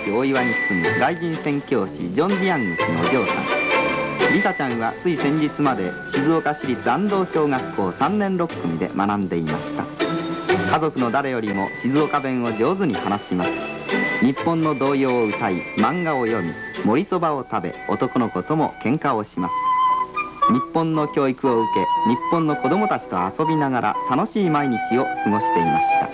市大岩に住む外人宣教師ジョン・ディアング氏のお嬢さん。リサちゃんはつい先日まで静岡市立安藤小学校3年6組で学んでいました。家族の誰よりも静岡弁を上手に話します。日本の童謡を歌い、漫画を読み、盛りそばを食べ、男の子とも喧嘩をします。日本の教育を受け、日本の子供たちと遊びながら楽しい毎日を過ごしていました。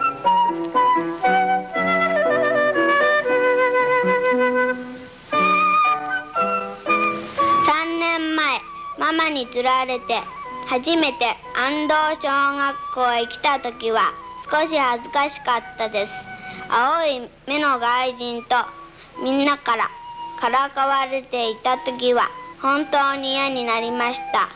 3年前、ママに連れられて初めて安藤小学校へ来た時は少し恥ずかしかったです。青い目の外人とみんなからかわれていた時は本当に嫌になりました。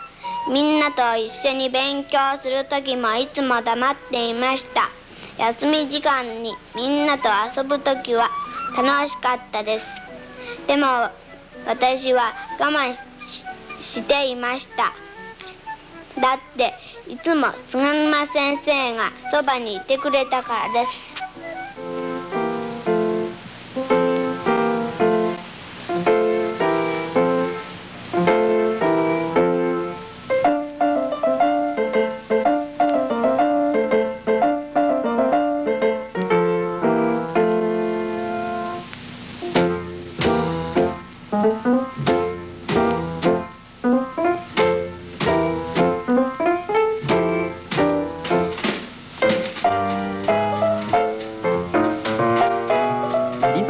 みんなと一緒に勉強する時もいつも黙っていました。休み時間にみんなと遊ぶ時は楽しかったです。でも私は我慢していました。だっていつも菅沼先生がそばにいてくれたからです。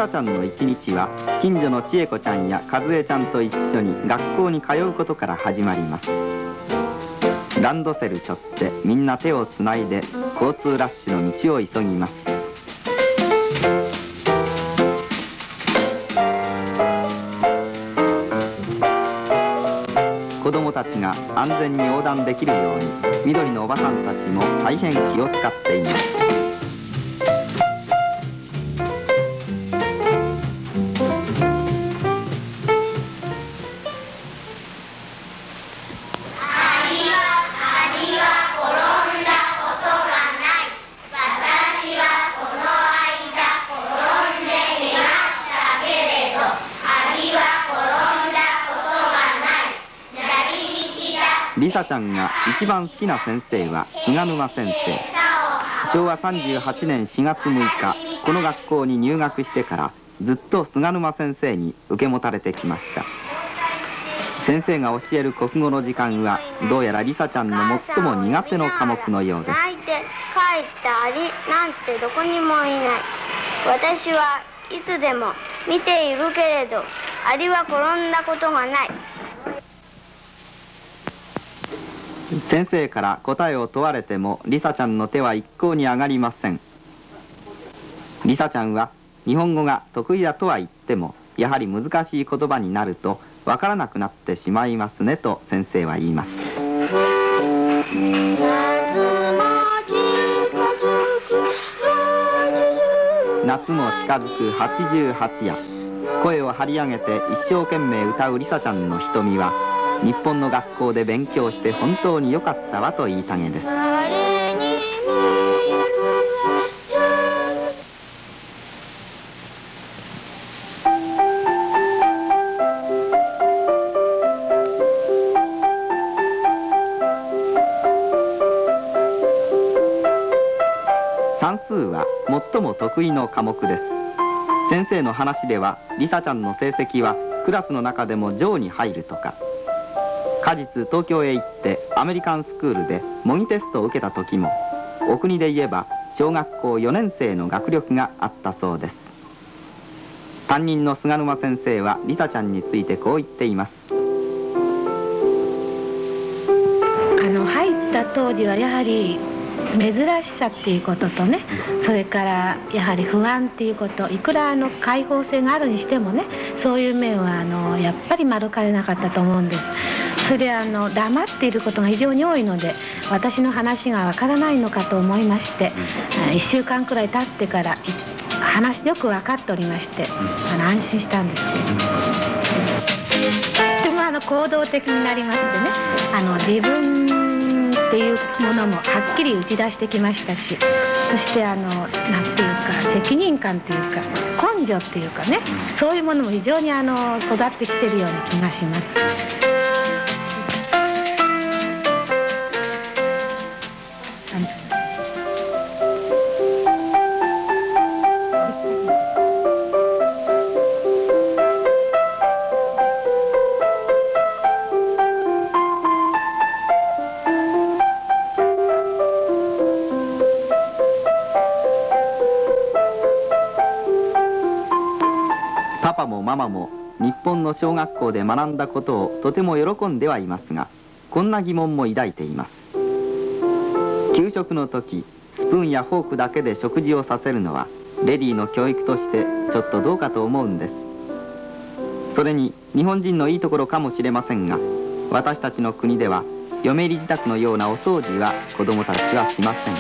ちゃんの一日は近所の千恵子ちゃんや和江ちゃんと一緒に学校に通うことから始まります。ランドセル背負ってみんな手をつないで交通ラッシュの道を急ぎます。子供たちが安全に横断できるように緑のおばさんたちも大変気を使っています。リサちゃんが一番好きな先生は菅沼先生。昭和38年4月6日、この学校に入学してからずっと菅沼先生に受け持たれてきました。先生が教える国語の時間はどうやらリサちゃんの最も苦手の科目のようです。泣いて帰ったアリなんてどこにもいない。私はいつでも見ているけれどアリは転んだことがない。先生から答えを問われてもリサちゃんの手は一向に上がりません。リサちゃんは日本語が得意だとは言ってもやはり難しい言葉になるとわからなくなってしまいますねと先生は言います。夏も近づく88夜、声を張り上げて一生懸命歌うリサちゃんの瞳は日本の学校で勉強して本当に良かったわと言いたげです。算数は最も得意の科目です。先生の話ではリサちゃんの成績はクラスの中でも上に入るとか。果実東京へ行ってアメリカンスクールで模擬テストを受けた時もお国で言えば小学校4年生の学力があったそうです。担任の菅沼先生はリサちゃんについてこう言っています。入った当時はやはり珍しさっていうこととね、それからやはり不安っていうこと、いくら開放性があるにしてもね、そういう面はやっぱり免れなかったと思うんです。それで黙っていることが非常に多いので私の話がわからないのかと思いまして、1週間くらい経ってから話よく分かっておりまして、安心したんですけど、とても行動的になりましてね、自分っていうものもはっきり打ち出してきましたし、そしてなんていうか責任感っていうか根性っていうかね、そういうものも非常に育ってきてるような気がします。パパもママも日本の小学校で学んだことをとても喜んではいますが、こんな疑問も抱いています。給食の時スプーンやフォークだけで食事をさせるのはレディーの教育としてちょっとどうかと思うんです。それに日本人のいいところかもしれませんが、私たちの国では嫁入り支度のようなお掃除は子供たちはしません。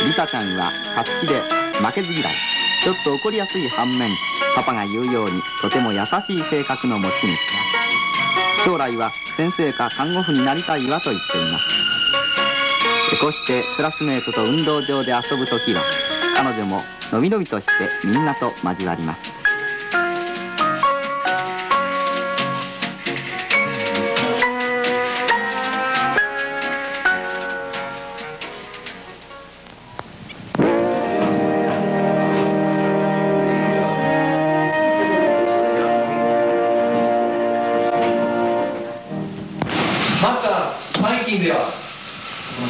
リサちゃんは勝ち気で負けず嫌い、ちょっと怒りやすい反面、パパが言うようにとても優しい性格の持ち主。将来は先生か看護婦になりたいわと言っています。こうしてクラスメートと運動場で遊ぶときは彼女ものびのびとしてみんなと交わります。また最近では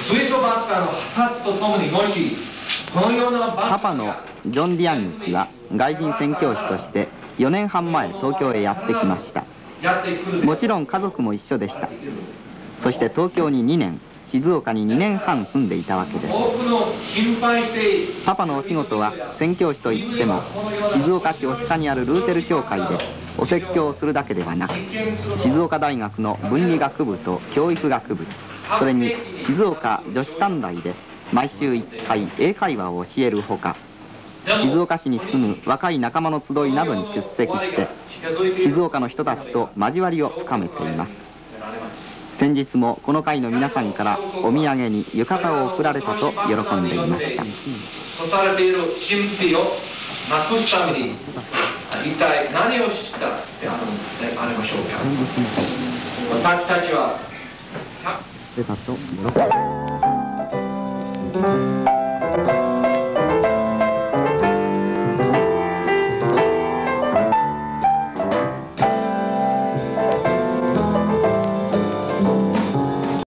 吹奏楽家の発達とともにもしこのようなパパのジョン・ディアング氏は外人宣教師として4年半前東京へやってきました。もちろん家族も一緒でした。そして東京に2年、静岡に2年半住んでいたわけです。パパのお仕事は宣教師といっても静岡市牡鹿にあるルーテル教会でお説教をするだけではなく、静岡大学の文理学部と教育学部、それに静岡女子短大で毎週1回英会話を教えるほか、静岡市に住む若い仲間の集いなどに出席して静岡の人たちと交わりを深めています。先日もこの会の皆さんからお土産に浴衣を贈られたと喜んでいました。とされている神秘をなくすために一体何をしたってありましょうか。私たちは出たと喜んで